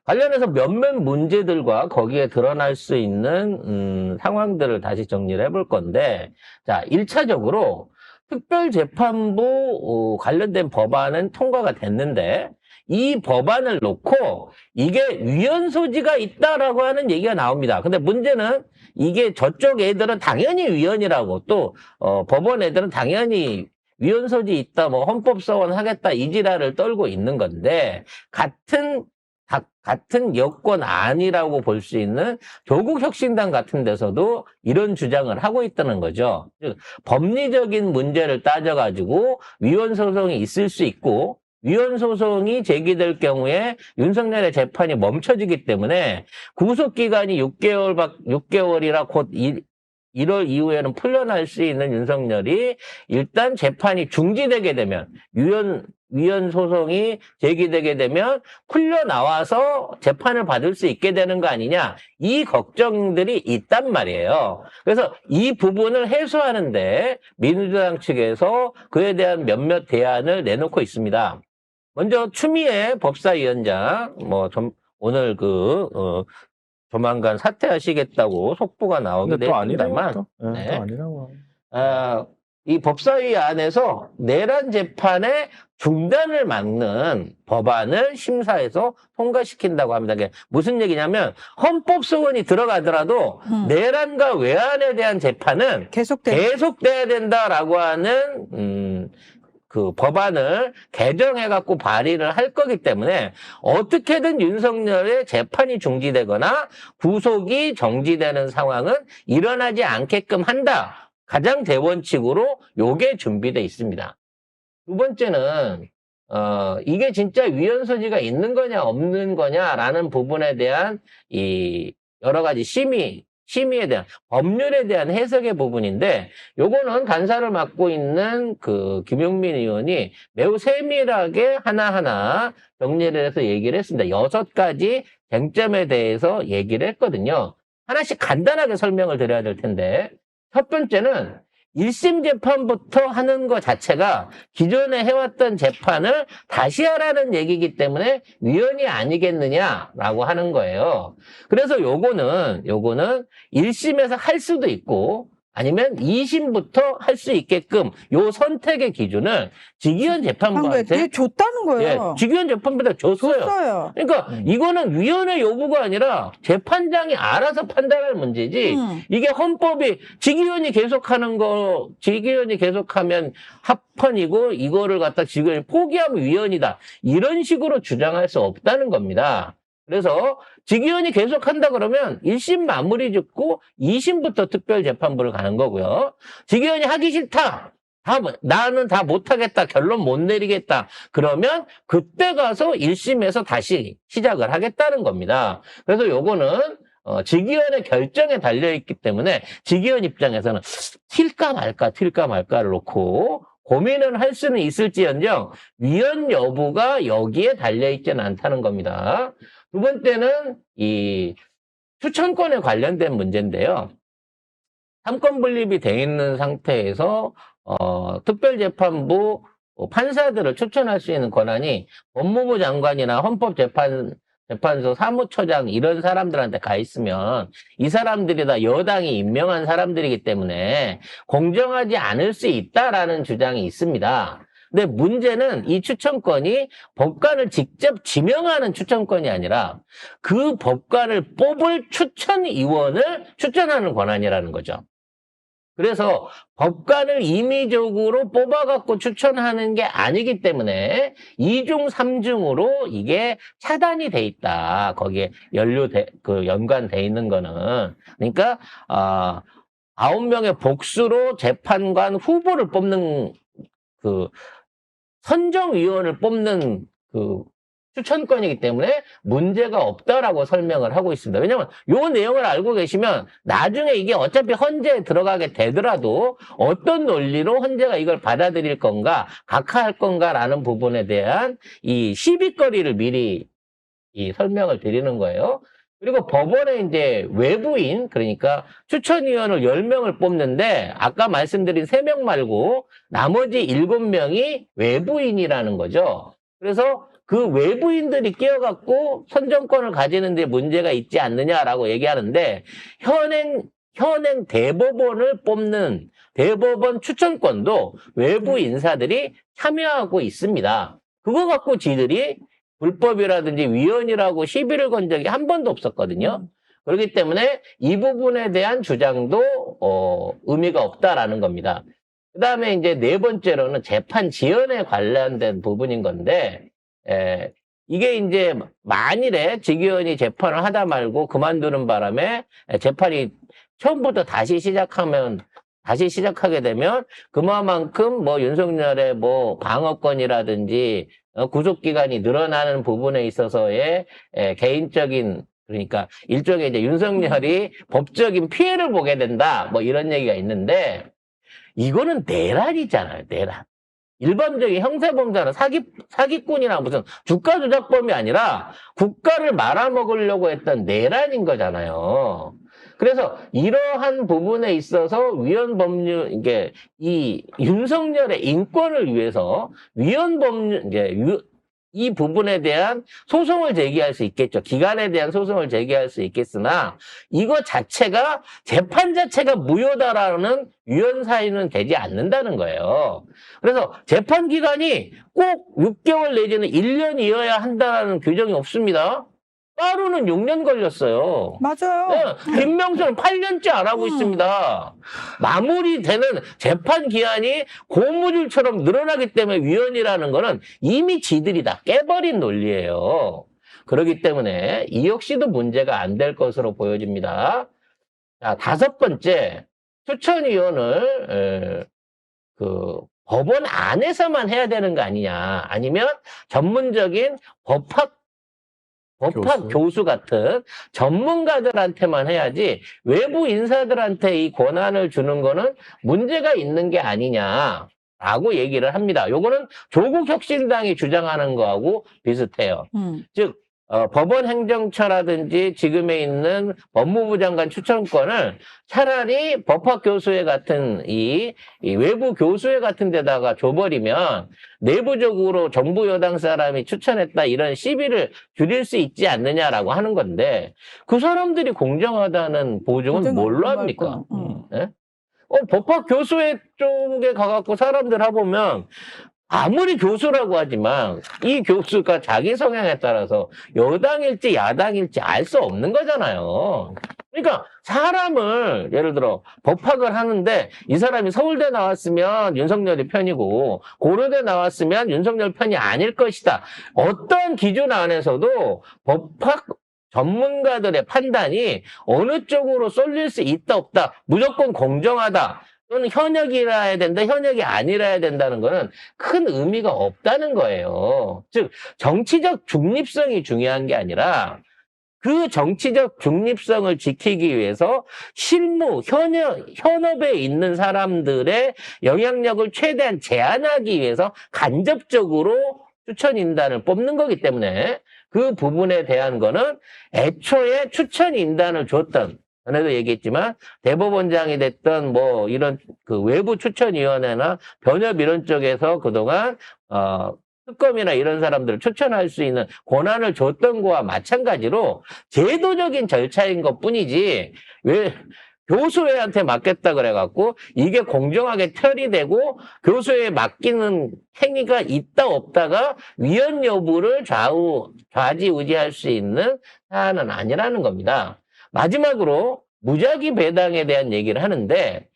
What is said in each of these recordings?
관련해서 몇몇 문제들과 거기에 드러날 수 있는 상황들을 다시 정리를 해볼 건데, 자, 1차적으로 특별재판부 관련된 법안은 통과가 됐는데, 이 법안을 놓고 이게 위헌 소지가 있다라고 하는 얘기가 나옵니다. 근데 문제는 이게 저쪽 애들은 당연히 위헌이라고, 또 법원 애들은 당연히 위헌 소지 있다, 뭐 헌법소원 하겠다 이 지랄을 떨고 있는 건데, 같은 여권 아니라고 볼 수 있는 조국혁신당 같은 데서도 이런 주장을 하고 있다는 거죠. 즉, 법리적인 문제를 따져가지고 위헌 소송이 있을 수 있고, 위헌 소송이 제기될 경우에 윤석열의 재판이 멈춰지기 때문에 구속기간이 6개월이라 곧 1월 이후에는 풀려날 수 있는 윤석열이 일단 재판이 중지되게 되면, 위헌 소송이 제기되게 되면 풀려나와서 재판을 받을 수 있게 되는 거 아니냐, 이 걱정들이 있단 말이에요. 그래서 이 부분을 해소하는데 민주당 측에서 그에 대한 몇몇 대안을 내놓고 있습니다. 먼저 추미애 법사위원장, 오늘 조만간 사퇴하시겠다고 속보가 나오기도 했습니다만, 또 아니라고. 이 법사위 안에서 내란 재판의 중단을 막는 법안을 심사해서 통과시킨다고 합니다. 그게 무슨 얘기냐면, 헌법 소원이 들어가더라도 내란과 외환에 대한 재판은 계속돼야 된다라고 하는 그 법안을 개정해갖고 발의를 할 거기 때문에 어떻게든 윤석열의 재판이 중지되거나 구속이 정지되는 상황은 일어나지 않게끔 한다. 가장 대원칙으로 요게 준비되어 있습니다. 두 번째는 이게 진짜 위헌 소지가 있는 거냐 없는 거냐라는 부분에 대한 이 여러 가지 심의에 대한, 법률에 대한 해석의 부분인데, 요거는 간사를 맡고 있는 그 김용민 의원이 매우 세밀하게 하나하나 정리를 해서 얘기를 했습니다. 6가지 쟁점에 대해서 얘기를 했거든요. 하나씩 간단하게 설명을 드려야 될 텐데, 첫 번째는 1심 재판부터 하는 것 자체가 기존에 해왔던 재판을 다시 하라는 얘기이기 때문에 위헌이 아니겠느냐라고 하는 거예요. 그래서 요거는 1심에서 할 수도 있고 아니면 2심부터 할 수 있게끔 요 선택의 기준을 직위원 재판부한테 줬다는 거예요. 직위원 재판부한테 줬어요. 그러니까 이거는 위헌의 요구가 아니라 재판장이 알아서 판단할 문제지. 이게 헌법이 직위원이 계속하면 합헌이고 이거를 갖다 직위원이 포기하면 위헌이다. 이런 식으로 주장할 수 없다는 겁니다. 그래서 직위원이 계속한다 그러면 1심 마무리 짓고 2심부터 특별재판부를 가는 거고요. 직위원이 하기 싫다. 나는 다 못하겠다. 결론 못 내리겠다. 그러면 그때 가서 1심에서 다시 시작을 하겠다는 겁니다. 그래서 요거는 직위원의 결정에 달려있기 때문에 직위원 입장에서는 튈까 말까를 놓고 고민을 할 수는 있을지언정 위헌 여부가 여기에 달려있지는 않다는 겁니다. 두 번째는 이 추천권에 관련된 문제인데요. 3권 분립이 돼 있는 상태에서 특별재판부 판사들을 추천할 수 있는 권한이 법무부 장관이나 헌법재판소 사무처장 이런 사람들한테 가 있으면 이 사람들이 다 여당이 임명한 사람들이기 때문에 공정하지 않을 수 있다라는 주장이 있습니다. 근데 문제는 이 추천권이 법관을 직접 지명하는 추천권이 아니라 그 법관을 뽑을 추천위원을 추천하는 권한이라는 거죠. 그래서 법관을 임의적으로 뽑아갖고 추천하는 게 아니기 때문에 2중, 3중으로 이게 차단이 돼 있다. 거기에 연관돼 있는 거는. 그러니까, 9명의 복수로 재판관 후보를 뽑는 선정위원을 뽑는 추천권이기 때문에 문제가 없다라고 설명을 하고 있습니다. 왜냐하면 요 내용을 알고 계시면 나중에 이게 어차피 헌재에 들어가게 되더라도 어떤 논리로 헌재가 이걸 받아들일 건가, 각하할 건가라는 부분에 대한 이 시비거리를 미리 설명을 드리는 거예요. 그리고 법원에 이제 외부인, 그러니까 추천위원을 10명을 뽑는데 아까 말씀드린 3명 말고 나머지 7명이 외부인이라는 거죠. 그래서 그 외부인들이 끼어갖고 선정권을 가지는 데 문제가 있지 않느냐라고 얘기하는데 현행 대법원을 뽑는 대법원 추천권도 외부 인사들이 참여하고 있습니다. 그거 갖고 지들이 불법이라든지 위헌이라고 시비를 건 적이 한 번도 없었거든요. 그렇기 때문에 이 부분에 대한 주장도 의미가 없다라는 겁니다. 그 다음에 이제 네 번째로는 재판 지연에 관련된 부분인 건데, 이게 이제 만일에 직위원이 재판을 하다 말고 그만두는 바람에 재판이 처음부터 다시 시작하게 되면 그만큼 뭐 윤석열의 뭐 방어권이라든지 구속기간이 늘어나는 부분에 있어서의 개인적인, 그러니까 일종의 이제 윤석열이 법적인 피해를 보게 된다, 뭐 이런 얘기가 있는데, 이거는 내란이잖아요, 내란. 일반적인 형사범죄나 사기꾼이나 무슨 주가 조작범이 아니라 국가를 말아먹으려고 했던 내란인 거잖아요. 그래서 이러한 부분에 있어서 위헌 법률, 이게 이 윤석열의 인권을 위해서 위헌 법률, 이 부분에 대한 소송을 제기할 수 있겠죠. 기간에 대한 소송을 제기할 수 있겠으나 이거 자체가 재판 자체가 무효다라는 위헌 사유는 되지 않는다는 거예요. 그래서 재판 기간이 꼭 6개월 내지는 1년이어야 한다는 규정이 없습니다. 빠루는 6년 걸렸어요. 맞아요. 네, 김명수는 8년째 안 하고 있습니다. 마무리되는 재판 기한이 고무줄처럼 늘어나기 때문에 위헌이라는 거는 이미 지들이 다 깨버린 논리예요. 그렇기 때문에 이 역시도 문제가 안 될 것으로 보여집니다. 자, 다섯 번째, 추천위원을 법원 안에서만 해야 되는 거 아니냐, 아니면 전문적인 법학 교수 같은 전문가들한테만 해야지 외부 인사들한테 이 권한을 주는 거는 문제가 있는 게 아니냐라고 얘기를 합니다. 요거는 조국혁신당이 주장하는 거하고 비슷해요. 즉 법원 행정처라든지 지금에 있는 법무부 장관 추천권을 차라리 법학교수회 같은 이 외부 교수회 같은 데다가 줘버리면 내부적으로 정부 여당 사람이 추천했다 이런 시비를 줄일 수 있지 않느냐라고 하는 건데, 그 사람들이 공정하다는 보증은 뭘로 합니까? 네? 법학교수회 쪽에 가갖고 사람들 해보면 아무리 교수라고 하지만 이 교수가 자기 성향에 따라서 여당일지 야당일지 알 수 없는 거잖아요. 그러니까 사람을 예를 들어 법학을 하는데 이 사람이 서울대 나왔으면 윤석열이 편이고 고려대 나왔으면 윤석열 편이 아닐 것이다. 어떤 기준 안에서도 법학 전문가들의 판단이 어느 쪽으로 쏠릴 수 있다 없다, 무조건 공정하다, 또는 현역이라야 된다, 현역이 아니라야 된다는 거는 큰 의미가 없다는 거예요. 즉 정치적 중립성이 중요한 제그 정치적 중립성을 지키기 위해서 실무, 현업에 있는 사람들의 영향력을 최대한 제한하기 위해서 간접적으로 추천인단을 뽑는 거기 때문에 그 부분에 대한 거는 애초에 추천인단을 줬던, 전에도 얘기했지만 대법원장이 됐던 뭐 이런 그 외부 추천위원회나 변협 이런 쪽에서 그동안 특검이나 이런 사람들을 추천할 수 있는 권한을 줬던 거와 마찬가지로 제도적인 절차인 것 뿐이지, 왜 교수회한테 맡겼다 그래갖고 이게 공정하게 처리되고 교수회에 맡기는 행위가 있다 없다가 위헌 여부를 좌지우지할 수 있는 사안은 아니라는 겁니다. 마지막으로 무작위 배당에 대한 얘기를 하는데,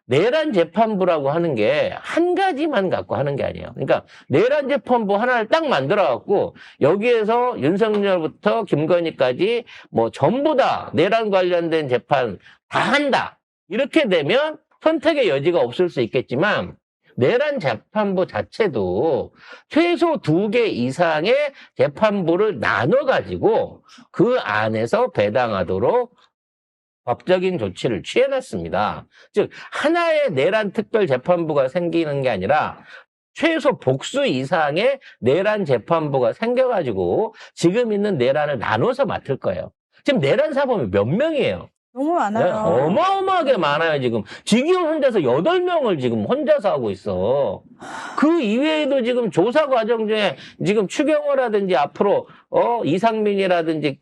내란 재판부라고 하는 게 한 가지만 갖고 하는 게 아니에요. 그러니까 내란 재판부 하나를 딱 만들어 갖고 여기에서 윤석열부터 김건희까지 뭐 전부 다 내란 관련된 재판 다 한다, 이렇게 되면 선택의 여지가 없을 수 있겠지만, 내란 재판부 자체도 최소 2개 이상의 재판부를 나눠가지고 그 안에서 배당하도록 법적인 조치를 취해놨습니다. 즉 하나의 내란 특별 재판부가 생기는 게 아니라 최소 복수 이상의 내란 재판부가 생겨가지고 지금 있는 내란을 나눠서 맡을 거예요. 지금 내란 사범이 몇 명이에요? 너무 네, 많아요. 어마어마하게 많아요, 지금. 직위원 혼자서 8명을 지금 혼자서 하고 있어. 그 이외에도 지금 조사 과정 중에 지금 추경호라든지 앞으로, 이상민이라든지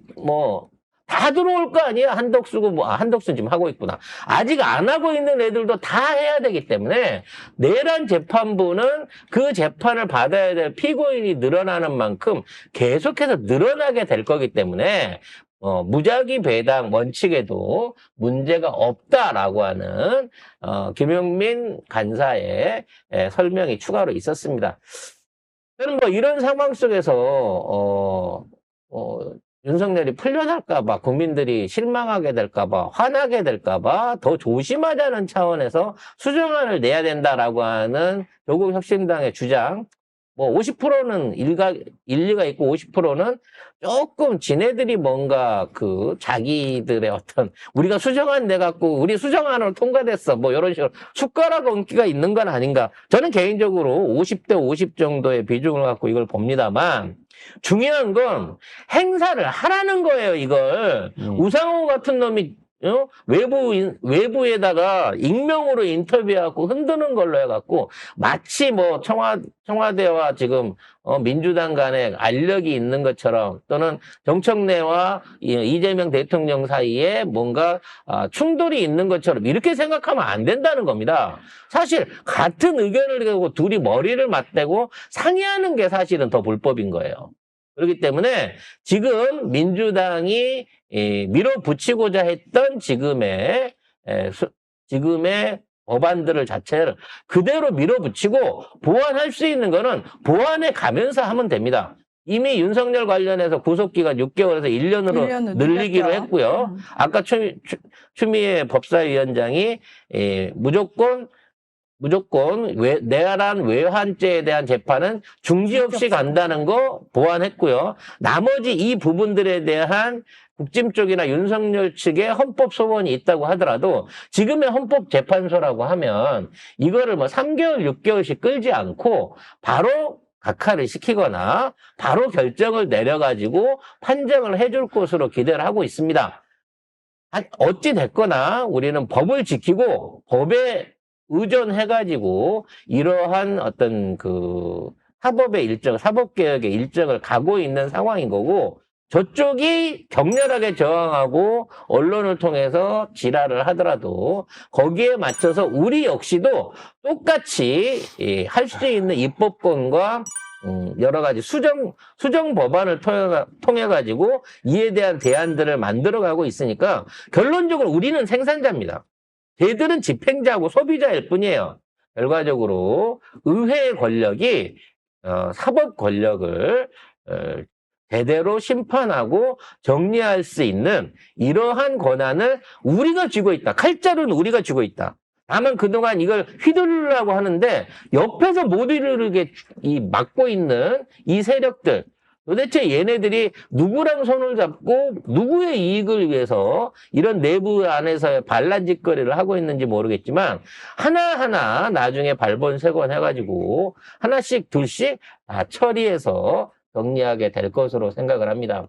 다 들어올 거 아니야? 한덕수고, 한덕수는 지금 하고 있구나. 아직 안 하고 있는 애들도 다 해야 되기 때문에 내란 재판부는 그 재판을 받아야 될 피고인이 늘어나는 만큼 계속해서 늘어나게 될 거기 때문에 무작위 배당 원칙에도 문제가 없다라고 하는 김용민 간사의 설명이 추가로 있었습니다. 저는 이런 상황 속에서 윤석열이 풀려날까봐, 국민들이 실망하게 될까봐, 화나게 될까봐 더 조심하자는 차원에서 수정안을 내야 된다라고 하는 조국 혁신당의 주장. 50%는 일리가 있고 50%는 조금 지네들이 뭔가 자기들의 우리가 수정안 내갖고 우리 수정안으로 통과됐어. 이런 식으로 숟가락 얹기가 있는 건 아닌가. 저는 개인적으로 50대 50 정도의 비중을 갖고 이걸 봅니다만 중요한 건 행사를 하라는 거예요, 이걸. 우상호 같은 놈이 외부에다가 익명으로 인터뷰하고 흔드는 걸로 해갖고 마치 청와대와 지금 민주당 간에 알력이 있는 것처럼 또는 정청래와 이재명 대통령 사이에 뭔가 충돌이 있는 것처럼 이렇게 생각하면 안 된다는 겁니다. 사실 같은 의견을 가지고 둘이 머리를 맞대고 상의하는 게 사실은 더 불법인 거예요. 그렇기 때문에 지금 민주당이 밀어붙이고자 했던 지금의 법안들을 자체를 그대로 밀어붙이고 보완할 수 있는 거는 보완해 가면서 하면 됩니다. 이미 윤석열 관련해서 구속기간 6개월에서 1년으로 늘리기로 늘렸죠. 했고요. 아까 추미애 법사위원장이 무조건 내란 외환죄에 대한 재판은 중지 없이 간다는 거 보완했고요. 나머지 이 부분들에 대한 국짐 쪽이나 윤석열 측의 헌법 소원이 있다고 하더라도 지금의 헌법재판소라고 하면 이거를 3개월, 6개월씩 끌지 않고 바로 각하를 시키거나 바로 결정을 내려가지고 판정을 해줄 것으로 기대를 하고 있습니다. 어찌 됐거나 우리는 법을 지키고 법에 의존해가지고 이러한 사법의 일정, 사법개혁의 일정을 가고 있는 상황인 거고 저쪽이 격렬하게 저항하고 언론을 통해서 지랄을 하더라도 거기에 맞춰서 우리 역시도 똑같이 할 수 있는 입법권과 여러 가지 수정 법안을 통해 가지고 이에 대한 대안들을 만들어가고 있으니까 결론적으로 우리는 생산자입니다. 걔들은 집행자하고 소비자일 뿐이에요. 결과적으로 의회의 권력이 사법 권력을 제대로 심판하고 정리할 수 있는 이러한 권한을 우리가 쥐고 있다. 칼자루는 우리가 쥐고 있다. 다만 그동안 이걸 휘두르려고 하는데 옆에서 못 휘두르게 막고 있는 이 세력들, 도대체 얘네들이 누구랑 손을 잡고 누구의 이익을 위해서 이런 내부 안에서의 반란짓거리를 하고 있는지 모르겠지만 하나하나 나중에 발본색원 해가지고 하나씩 둘씩 다 처리해서 정리하게 될 것으로 생각을 합니다.